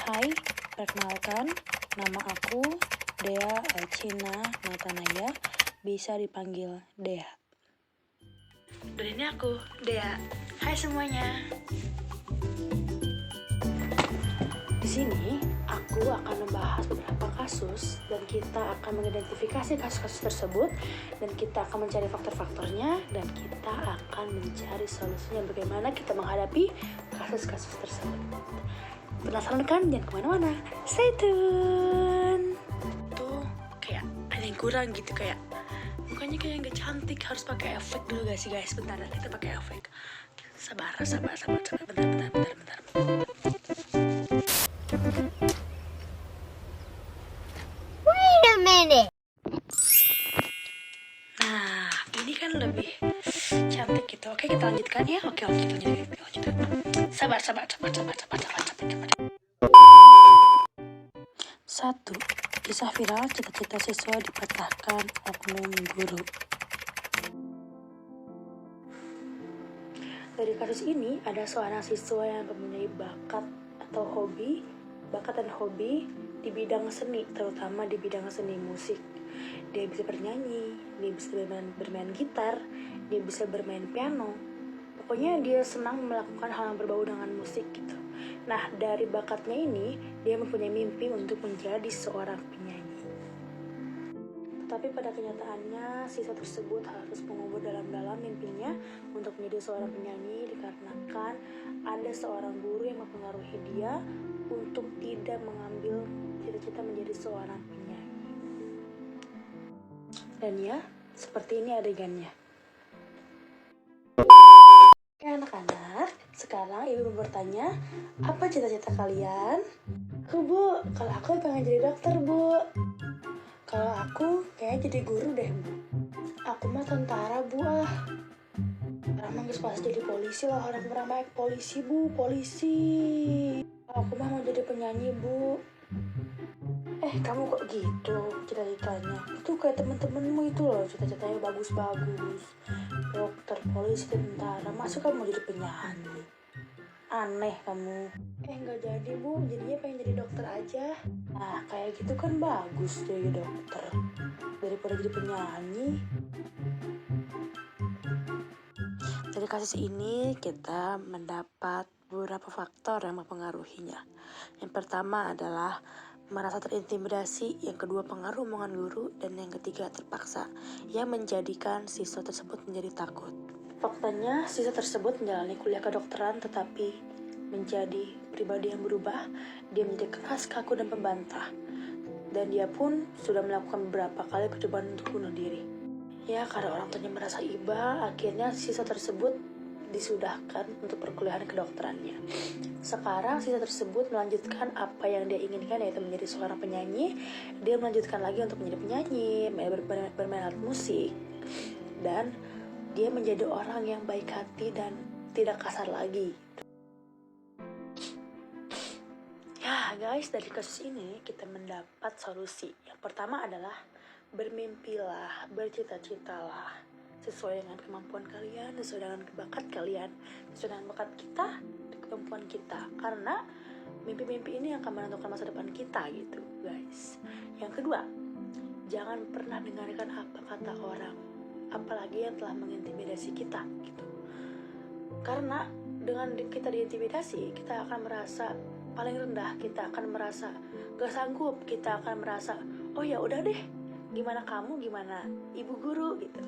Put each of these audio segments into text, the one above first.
Hai, perkenalkan, nama aku Dea Alcina Natanaya, bisa dipanggil Dea. Dan ini aku, Dea. Hai semuanya. Di sini, aku akan membahas beberapa kasus dan kita akan mengidentifikasi kasus-kasus tersebut dan kita akan mencari faktor-faktornya dan kita akan mencari solusinya bagaimana kita menghadapi kasus-kasus tersebut. Penasaran kan? Jangan kemana-mana, stay tune. Tuh kayak ada yang kurang gitu, kayak mukanya kayak nggak cantik, harus pakai efek dulu gak sih guys? Bentar, kita pakai efek. Sabar, bentar. Wait a minute. Nah, ini kan lebih cantik gitu. Oke, kita lanjutkan ya. Oke, kita lanjutkan. Sabar. 1. Kisah viral cita-cita siswa dipatahkan oknum guru. Dari kasus ini, ada seorang siswa yang mempunyai bakat dan hobi di bidang seni, terutama di bidang seni musik. Dia bisa bernyanyi, dia bisa bermain gitar, dia bisa bermain piano. Pokoknya dia senang melakukan hal yang berbau dengan musik gitu. Nah, dari bakatnya ini, dia mempunyai mimpi untuk menjadi seorang penyanyi. Tapi pada kenyataannya, siswa tersebut harus mengubur dalam-dalam mimpinya untuk menjadi seorang penyanyi dikarenakan ada seorang guru yang mempengaruhi dia untuk tidak mengambil cita-cita menjadi seorang penyanyi. Dan ya, seperti ini adegannya. Anak-anak, sekarang ibu bertanya, apa cita-cita kalian? Bu, kalau aku pengen jadi dokter, Bu. Kalau aku kayaknya jadi guru deh, Bu. Aku mah tentara, Bu. Orang mah pas jadi polisi lah, orang baik polisi, Bu, polisi. Aku mah mau jadi penyanyi, Bu. Kamu kok gitu cita-citanya? Itu kayak temen-temenmu itu loh, cita-citanya bagus-bagus. Dokter, polisi, tentara. Masa kamu mau jadi penyanyi? Aneh kamu. Nggak jadi, Bu. Jadinya pengen jadi dokter aja. Nah, kayak gitu kan bagus jadi dokter daripada jadi penyanyi. Dari kasus ini kita mendapat beberapa faktor yang mempengaruhinya. Yang pertama adalah merasa terintimidasi, yang kedua pengaruh omongan guru, dan yang ketiga terpaksa, yang menjadikan siswa tersebut menjadi takut. Faktanya, siswa tersebut menjalani kuliah kedokteran tetapi menjadi pribadi yang berubah. Dia menjadi keras, kaku, dan pembantah. Dan dia pun sudah melakukan beberapa kali percobaan untuk bunuh diri. Ya, karena orang tuanya merasa iba, akhirnya siswa tersebut disudahkan untuk perkuliahan kedokterannya. Sekarang siswa tersebut melanjutkan apa yang dia inginkan, yaitu menjadi seorang penyanyi. Dia melanjutkan lagi untuk menjadi penyanyi, bermain alat musik, dan dia menjadi orang yang baik hati dan tidak kasar lagi. Ya guys, dari kasus ini kita mendapat solusi. Yang pertama adalah bermimpilah, bercita-citalah sesuai dengan kemampuan kalian, sesuai dengan bakat kalian, sesuai dengan bakat kita, kemampuan kita. Karena mimpi-mimpi ini akan menentukan masa depan kita gitu guys. Yang kedua, jangan pernah dengarkan apa kata orang, apalagi yang telah mengintimidasi kita gitu. Karena dengan kita diintimidasi, kita akan merasa paling rendah, kita akan merasa gak sanggup, kita akan merasa oh ya udah deh, gimana kamu, gimana ibu guru gitu.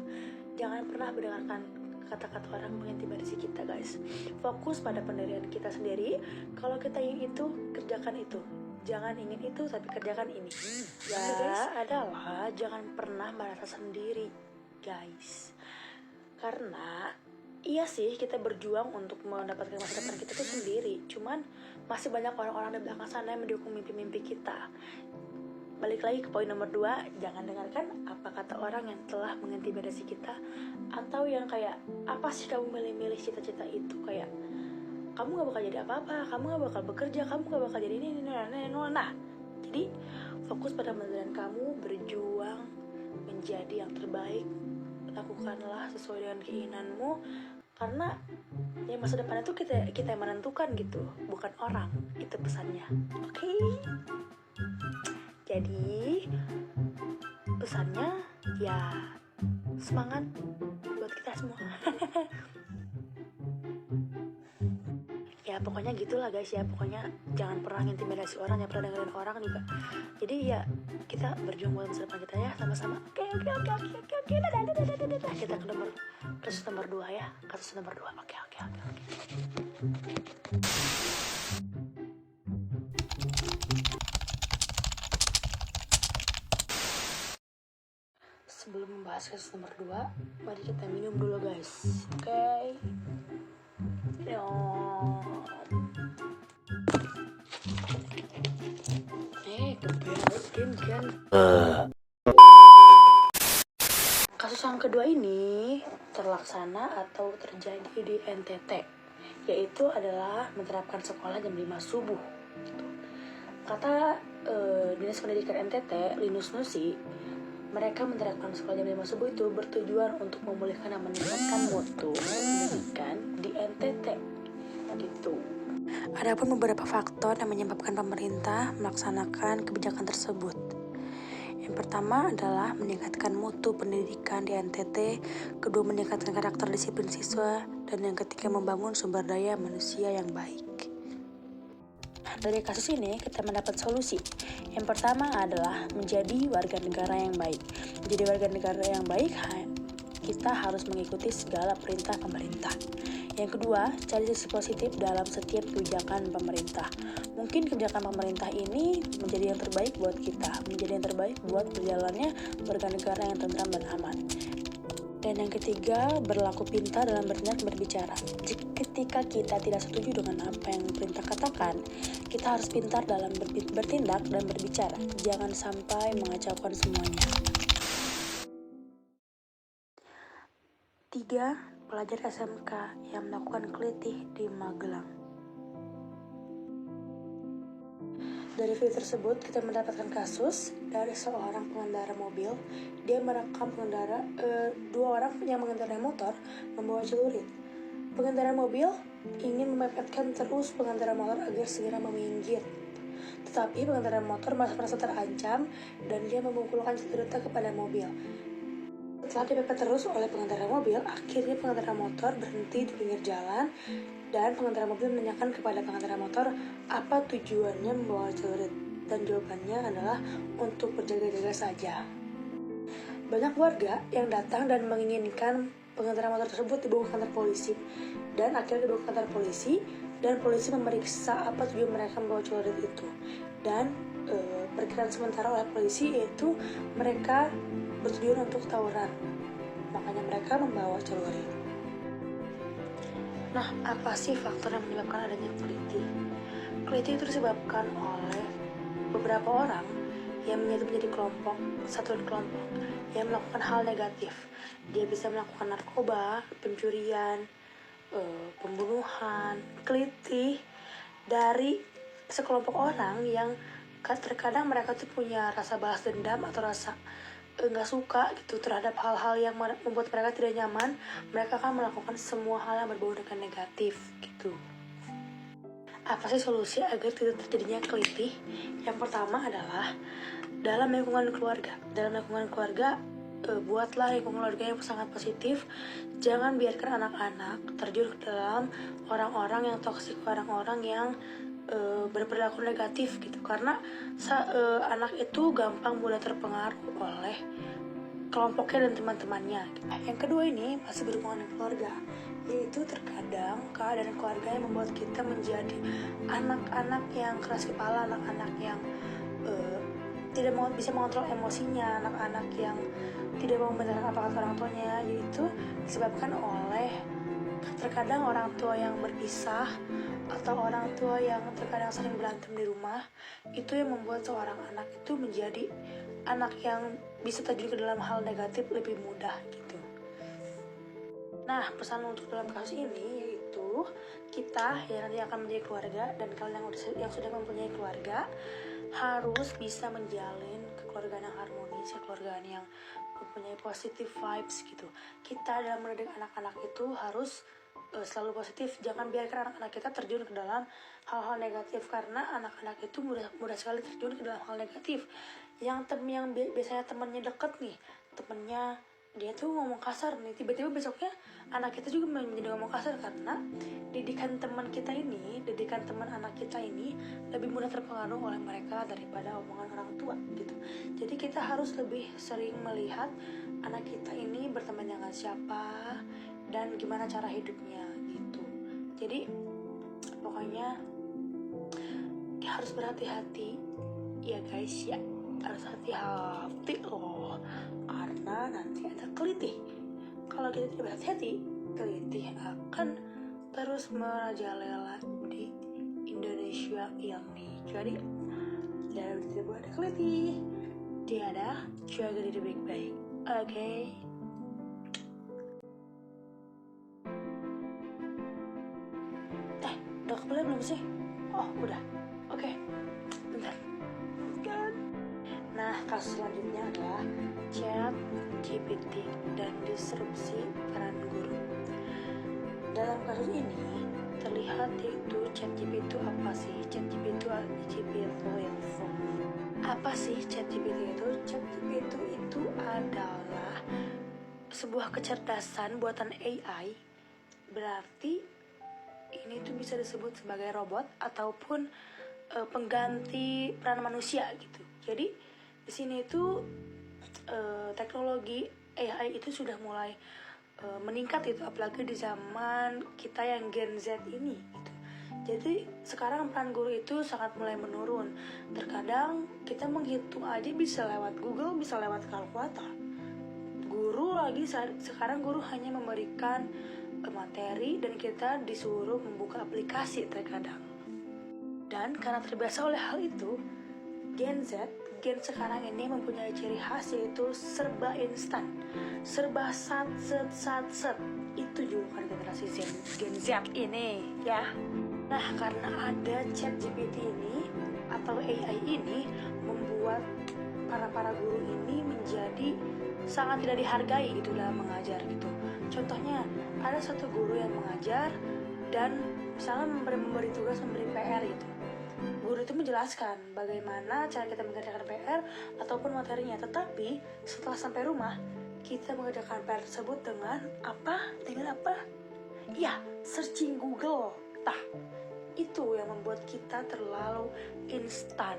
Jangan pernah mendengarkan kata-kata orang mengintimidasi kita guys. Fokus pada pendirian kita sendiri. Kalau kita ingin itu, kerjakan itu. Jangan ingin itu tapi kerjakan ini. Ya adalah jangan pernah merasa sendiri guys. Karena iya sih, kita berjuang untuk mendapatkan masa depan kita tuh sendiri. Cuman masih banyak orang-orang di belakang sana yang mendukung mimpi-mimpi kita. Balik lagi ke poin nomor 2, jangan dengarkan apa kata orang yang telah mengintimidasi kita, atau yang kayak, apa sih kamu milih-milih cita-cita itu, kayak kamu gak bakal jadi apa-apa, kamu gak bakal bekerja, kamu gak bakal jadi ini. Nah, jadi fokus pada pendirian kamu, berjuang menjadi yang terbaik, lakukanlah sesuai dengan keinginanmu, karena ya masa depan itu kita yang menentukan gitu, bukan orang. Itu pesannya. Oke. Jadi pesannya ya semangat buat kita semua. Ya pokoknya gitulah guys ya, pokoknya jangan pernah intimidasi orang, jangan pernah dengerin orang juga. Jadi ya kita berjuang buat masa depan kita ya sama-sama. Oke. Dadah. Kita ke kasus nomor 2 ya, kasus nomor 2. Oke. Sebelum membahas kasus nomor 2, mari kita minum dulu guys. Oke. Keberetin kan. Kasus yang kedua ini terlaksana atau terjadi di NTT, yaitu adalah menerapkan sekolah jam 5 subuh. Gitu. Kata Dinas Pendidikan NTT, Linus Nusi, mereka menerapkan sekolah jam 5 subuh itu bertujuan untuk memulihkan dan meningkatkan mutu pendidikan di NTT. Gitu. Adapun beberapa faktor yang menyebabkan pemerintah melaksanakan kebijakan tersebut. Yang pertama adalah meningkatkan mutu pendidikan di NTT, kedua meningkatkan karakter disiplin siswa, dan yang ketiga membangun sumber daya manusia yang baik. Dari kasus ini kita mendapat solusi. Yang pertama adalah menjadi warga negara yang baik. Menjadi warga negara yang baik, kita harus mengikuti segala perintah pemerintah. Yang kedua, cari sisi positif dalam setiap kebijakan pemerintah. Mungkin kebijakan pemerintah ini menjadi yang terbaik buat kita, menjadi yang terbaik buat berjalannya warga negara yang tentram dan aman. Dan yang ketiga, berlaku pintar dalam bertindak berbicara. Ketika kita tidak setuju dengan apa yang pemerintah katakan, kita harus pintar dalam bertindak dan berbicara. Jangan sampai mengacaukan semuanya. 3. Pelajar SMK yang melakukan kelitih di Magelang. Dari video tersebut kita mendapatkan kasus dari seorang pengendara mobil. Dia merekam dua orang yang mengendarai motor membawa celurit. Pengendara mobil ingin memepetkan terus pengendara motor agar segera meminggir. Tetapi pengendara motor merasa terancam dan dia memukulkan celuritnya kepada mobil. Setelah dipepet terus oleh pengendara mobil, akhirnya pengendara motor berhenti di pinggir jalan dan pengendara mobil menanyakan kepada pengendara motor apa tujuannya membawa celurit, dan jawabannya adalah untuk berjaga-jaga saja. Banyak warga yang datang dan menginginkan pengendara motor tersebut dibawa ke kantor polisi, dan akhirnya dibawa ke kantor polisi dan polisi memeriksa apa tujuan mereka membawa celurit itu. Dan perkiraan sementara oleh polisi yaitu mereka bertujuan untuk tawuran, makanya mereka membawa celurit. Nah, apa sih faktor yang menyebabkan adanya kelitih? Kelitih itu disebabkan oleh beberapa orang yang menyatu menjadi satuan kelompok yang melakukan hal negatif. Dia bisa melakukan narkoba, pencurian, pembunuhan, kelitih dari sekelompok orang yang terkadang mereka tuh punya rasa balas dendam atau rasa nggak suka gitu terhadap hal-hal yang membuat mereka tidak nyaman. Mereka akan melakukan semua hal yang berbau dengan negatif gitu. Apa sih solusi agar tidak terjadinya kelitih? Yang pertama adalah dalam lingkungan keluarga. Buatlah lingkungan keluarga yang sangat positif. Jangan biarkan anak-anak terjun ke dalam orang-orang yang toksik, orang-orang yang berperilaku negatif gitu, karena anak itu gampang mudah terpengaruh oleh kelompoknya dan teman-temannya gitu. Yang kedua ini masih berhubungan dengan keluarga, yaitu terkadang keadaan keluarga yang membuat kita menjadi anak-anak yang keras kepala, anak-anak yang tidak bisa mengontrol emosinya, anak-anak yang tidak mau mendengarkan apa kata orang tuanya, yaitu disebabkan oleh terkadang orang tua yang berpisah atau orang tua yang terkadang sering berantem di rumah. Itu yang membuat seorang anak itu menjadi anak yang bisa terjun ke dalam hal negatif lebih mudah gitu. Nah, pesan untuk dalam kasus ini yaitu kita yang nanti akan menjadi keluarga dan kalian yang sudah mempunyai keluarga harus bisa menjalin kekeluargaan yang harmonis, kekeluargaan yang mempunyai positive vibes gitu. Kita dalam mendidik anak-anak itu harus selalu positif. Jangan biarkan anak-anak kita terjun ke dalam hal-hal negatif, karena anak-anak itu mudah sekali terjun ke dalam hal negatif. Yang biasanya temannya deket nih, temennya dia tuh ngomong kasar nih, tiba-tiba besoknya anak kita juga menjadi ngomong kasar, karena didikan teman anak kita ini lebih mudah terpengaruh oleh mereka daripada omongan orang tua gitu. Jadi kita harus lebih sering melihat anak kita ini berteman dengan siapa dan gimana cara hidupnya gitu. Jadi pokoknya harus berhati-hati ya guys ya, harus hati-hati loh, karena nanti ada kelitih. Kalau kita tidak berhati-hati, kelitih akan terus merajalela di Indonesia ini. Jadi jangan tidak ada kelitih, tiada, jaga diri baik-baik. Oke. Udah kembali belum sih? Oh udah. Oke. Bentar. Nah, kasus selanjutnya adalah ChatGPT dan disrupsi peran guru. Dalam kasus ini terlihat itu ChatGPT itu apa sih? Apa sih ChatGPT itu? ChatGPT itu adalah sebuah kecerdasan buatan AI. Berarti ini tuh bisa disebut sebagai robot ataupun pengganti peran manusia gitu. Jadi di sini itu teknologi AI itu sudah mulai meningkat itu, apalagi di zaman kita yang Gen Z ini gitu. Jadi sekarang peran guru itu sangat mulai menurun. Terkadang kita menghitung aja bisa lewat Google, bisa lewat kalkulator. Sekarang guru hanya memberikan materi dan kita disuruh membuka aplikasi terkadang. Dan karena terbiasa oleh hal itu, Gen sekarang ini mempunyai ciri khas, yaitu serba instan, serba sat. Itu julukan generasi Gen Z ini ya. Nah, karena ada ChatGPT ini atau AI ini membuat para guru ini menjadi sangat tidak dihargai gitu dalam mengajar gitu. Contohnya, ada satu guru yang mengajar dan misalnya memberi tugas, memberi PR gitu. Guru itu menjelaskan bagaimana cara kita mengerjakan PR ataupun materinya, tetapi setelah sampai rumah kita mengerjakan PR tersebut dengan apa? Ya, searching Google. Itu yang membuat kita terlalu instan,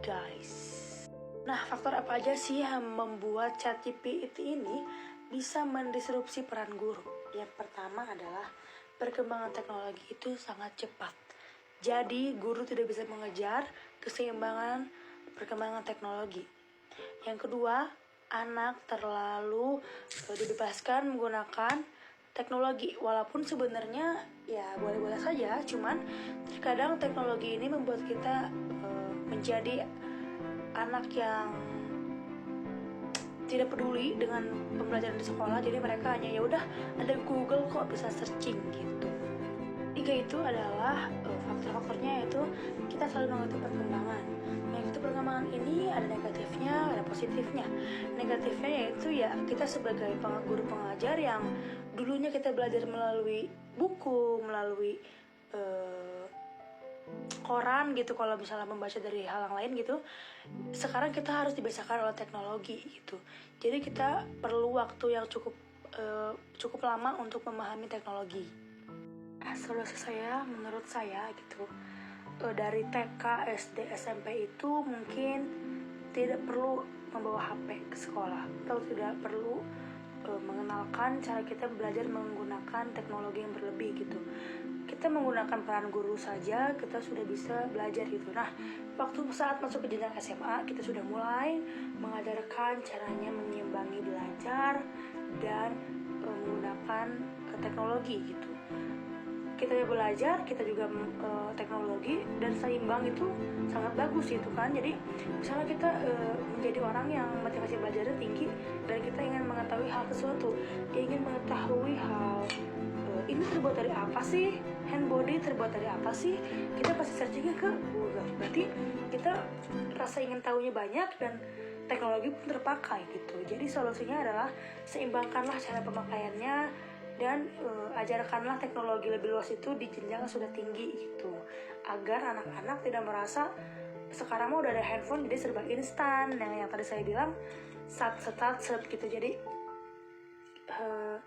guys. Nah, faktor apa aja sih yang membuat ChatGPT ini bisa mendisrupsi peran guru? Yang pertama adalah perkembangan teknologi itu sangat cepat. Jadi guru tidak bisa mengejar keseimbangan perkembangan teknologi. Yang kedua, anak terlalu dibebaskan menggunakan teknologi. Walaupun sebenarnya ya boleh-boleh saja, cuman terkadang teknologi ini membuat kita menjadi anak yang tidak peduli dengan pembelajaran di sekolah. Jadi mereka hanya ya udah ada Google kok, bisa searching gitu. Tiga itu adalah faktor-faktornya, yaitu kita selalu mengikuti perkembangan. Mengikuti perkembangan ini ada negatifnya, ada positifnya. Negatifnya yaitu ya kita sebagai guru pengajar yang dulunya kita belajar melalui buku, melalui koran gitu, kalau misalnya membaca dari hal yang lain gitu, sekarang kita harus dibiasakan oleh teknologi gitu. Jadi kita perlu waktu yang cukup lama untuk memahami teknologi. Solusi saya, menurut saya gitu, dari TK, SD, SMP itu mungkin tidak perlu membawa HP ke sekolah, atau tidak perlu mengenalkan cara kita belajar menggunakan teknologi yang berlebih gitu. Kita menggunakan peran guru saja, kita sudah bisa belajar gitu. Nah, saat masuk ke jenjang SMA, kita sudah mulai mengajarkan caranya menyimbangi belajar dan menggunakan teknologi gitu. Kita belajar, kita juga teknologi, dan seimbang itu sangat bagus gitu kan. Jadi misalnya kita menjadi orang yang motivasi belajarnya tinggi dan kita ingin mengetahui hal sesuatu, ingin mengetahui hal ini terbuat dari apa sih, hand body terbuat dari apa sih, kita pasti searchingnya ke Google. Berarti kita rasa ingin tahunya banyak dan teknologi pun terpakai gitu. Jadi solusinya adalah seimbangkanlah cara pemakaiannya dan ajarkanlah teknologi lebih luas itu di jenjang yang sudah tinggi gitu, agar anak-anak tidak merasa sekarang mah udah ada handphone jadi serba instan, yang tadi saya bilang sat gitu. Jadi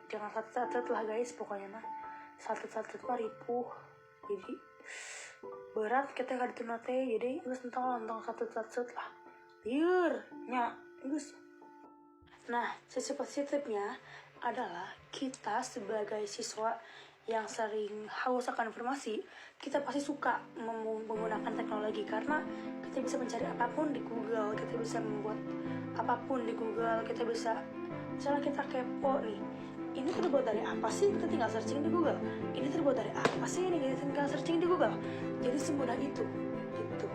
jangan sat lah guys, pokoknya mah sat mah ripuh, jadi berat kita nggak ditunate, jadi nggak tentang sat lah liur nya guys. Nah, sisi positifnya adalah kita sebagai siswa yang sering haus akan informasi, kita pasti suka menggunakan teknologi karena kita bisa mencari apapun di Google, kita bisa membuat apapun di Google, kita bisa, misalnya kita kepo nih, ini terbuat dari apa sih, kita tinggal searching di Google. Ini terbuat dari apa sih, ini kita tinggal searching di Google. Jadi semudah itu gitu.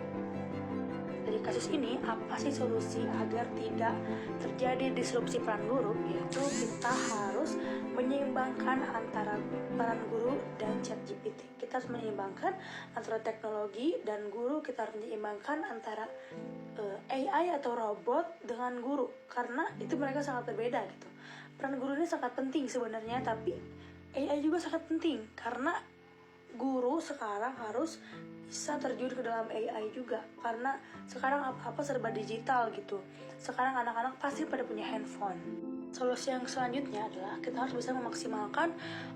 Dari kasus ini, apa sih solusi agar tidak terjadi disrupsi peran guru? Yaitu kita harus menyeimbangkan antara peran guru dan ChatGPT. Kita harus menyeimbangkan antara teknologi dan guru. Kita harus menyeimbangkan antara AI atau robot dengan guru, karena itu mereka sangat berbeda gitu. Peran guru ini sangat penting sebenarnya, tapi AI juga sangat penting karena guru sekarang harus bisa terjun ke dalam AI juga, karena sekarang apa-apa serba digital gitu. Sekarang anak-anak pasti pada punya handphone. Solusi yang selanjutnya adalah kita harus bisa memaksimalkan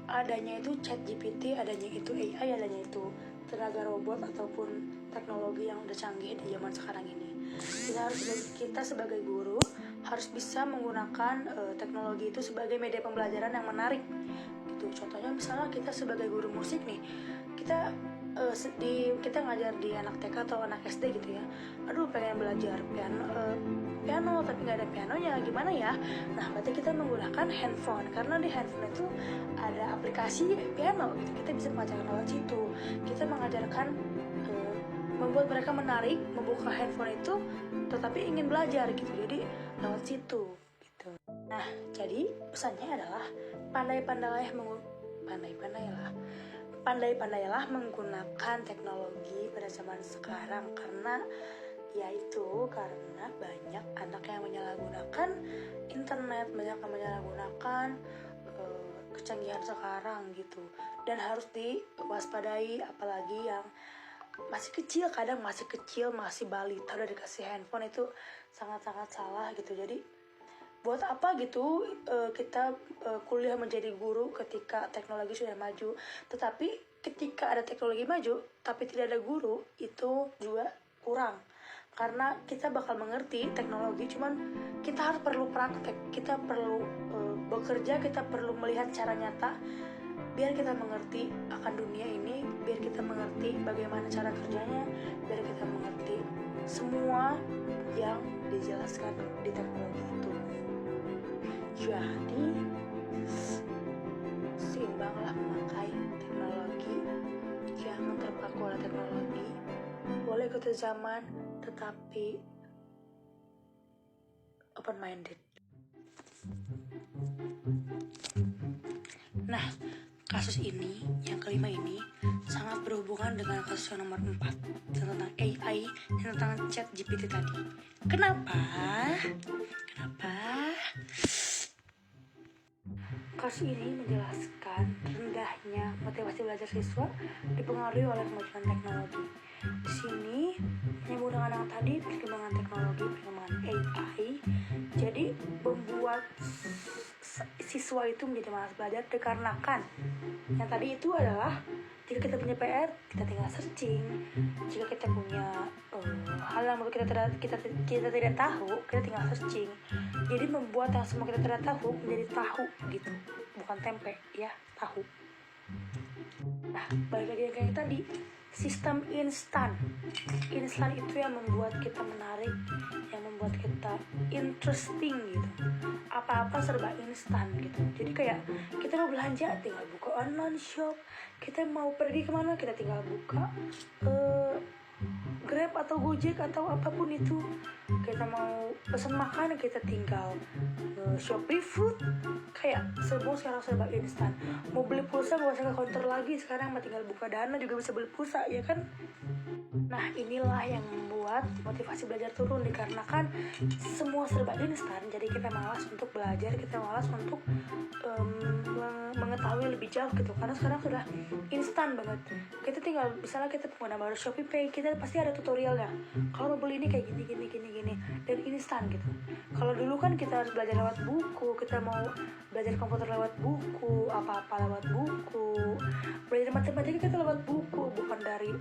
adanya itu ChatGPT, adanya itu AI, adanya itu tenaga robot ataupun teknologi yang udah canggih di zaman sekarang ini. Kita sebagai guru harus bisa menggunakan teknologi itu sebagai media pembelajaran yang menarik gitu. Contohnya misalnya kita sebagai guru musik nih, kita ngajar di anak TK atau anak SD gitu ya. Aduh, pengen belajar piano tapi nggak ada pianonya, gimana ya? Nah, berarti kita menggunakan handphone, karena di handphone itu ada aplikasi piano gitu. Kita bisa mengajarkan lewat situ. Kita mengajarkan membuat mereka menarik membuka handphone itu tetapi ingin belajar gitu, jadi lewat situ gitu. Nah, jadi pesannya adalah pandai-pandailah menggunakan teknologi pada zaman sekarang, karena banyak anak yang menyalahgunakan internet, banyak yang menyalahgunakan kecanggihan sekarang gitu, dan harus diwaspadai, apalagi yang masih kecil, masih balita udah dikasih handphone, itu sangat-sangat salah gitu. Jadi buat apa gitu kita kuliah menjadi guru ketika teknologi sudah maju, tetapi ketika ada teknologi maju tapi tidak ada guru, itu juga kurang, karena kita bakal mengerti teknologi, cuman kita harus perlu praktek, kita perlu bekerja, kita perlu melihat cara nyata biar kita mengerti akan dunia ini, biar kita mengerti bagaimana cara kerjanya, biar kita mengerti semua yang dijelaskan di teknologi itu. Jadi seimbanglah memakai teknologi, jangan terpaku oleh teknologi, boleh ikut zaman tetapi open minded. Nah, kasus ini, yang kelima ini, sangat berhubungan dengan kasus yang nomor 4 tentang AI dan tentang ChatGPT tadi. Kenapa? Kasus ini menjelaskan rendahnya motivasi belajar siswa dipengaruhi oleh kemajuan teknologi. Di sini menyambung dengan yang tadi, perkembangan teknologi, perkembangan AI, jadi membuat siswa itu menjadi malas belajar dikarenakan yang tadi itu adalah jika kita punya PR, kita tinggal searching. Jika kita punya hal yang kita tidak tahu, kita tinggal searching. Jadi membuat yang semua kita tidak tahu menjadi tahu gitu, bukan tempe ya, tahu. Nah, balik lagi yang tadi, sistem instan itu yang membuat kita menarik, yang membuat kita interesting gitu. Apa-apa serba instan gitu. Jadi kayak kita mau belanja tinggal buka online shop, kita mau pergi kemana kita tinggal buka Grab atau Gojek atau apapun itu. Kita mau pesan makan kita tinggal Shopee Food. Kayak semua sekarang serba instan. Mau beli pulsa gak usah ke counter lagi, sekarang tinggal buka Dana juga bisa beli pulsa ya kan. Nah, inilah yang membuat motivasi belajar turun dikarenakan semua serba instan, jadi kita malas untuk belajar, kita malas untuk mengetahui lebih jauh gitu, karena sekarang sudah instan banget. Kita tinggal, misalnya kita pengguna baru Shopee Pay, kita pasti ada tutorialnya. Kalau mau beli ini kayak gini, dan instan gitu. Kalau dulu kan kita harus belajar lewat buku, kita mau belajar komputer lewat buku, apa-apa lewat buku, belajar matematika kita lewat buku, bukan dari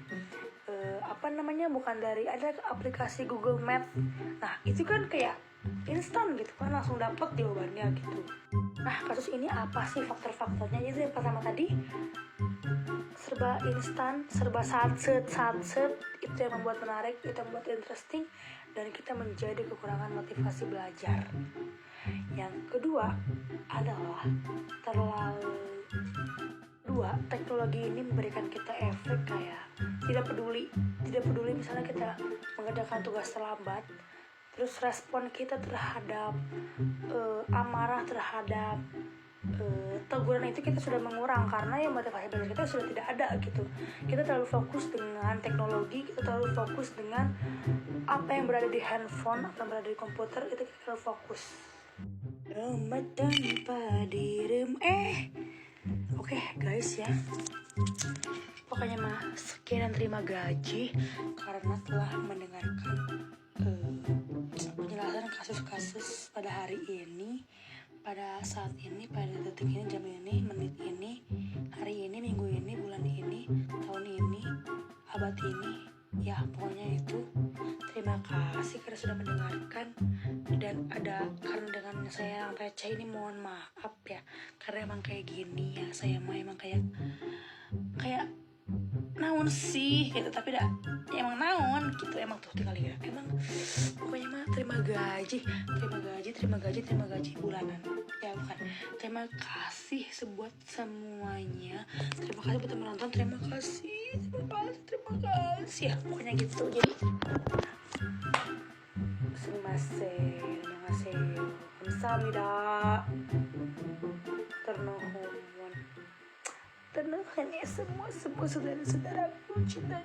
bukan dari ada aplikasi Google Map. Nah, itu kan kayak instan gitu kan, langsung dapet jawabannya gitu. Nah, kasus ini apa sih faktor-faktornya? Jadi yang pertama tadi, serba instan, serba satset, itu yang membuat menarik, itu yang membuat interesting, dan kita menjadi kekurangan motivasi belajar. Yang kedua adalah teknologi ini memberikan kita efek kayak tidak peduli misalnya kita mengerjakan tugas terlambat, terus respon kita terhadap amarah terhadap teguran itu kita sudah mengurang karena yang motivasi belajar kita sudah tidak ada gitu. Kita terlalu fokus dengan teknologi, kita terlalu fokus dengan apa yang berada di handphone, apa yang berada di komputer, itu kita terlalu fokus. Ramadan padirem Oke guys ya, pokoknya mah sekian dan terima gaji karena telah mendengarkan penjelasan kasus-kasus pada hari ini, pada saat ini, pada detik ini, jam ini, menit ini, hari ini, minggu ini, bulan ini, tahun ini, abad ini. Ya pokoknya itu. Terima kasih karena sudah mendengarkan, dan karena dengan saya yang receh ini mohon maaf ya, karena emang kayak gini ya, saya emang kayak naon sih gitu, tapi ya emang naon gitu, emang tuh tinggal ya, emang pokoknya mah terima gaji bulanan ya, bukan terima kasih buat semuanya, terima kasih buat menonton, terima kasih ya, pokoknya gitu. Jadi annyeonghaseyo, 감사합니다. Ternuhun ya semua saudara-saudaraku, cinta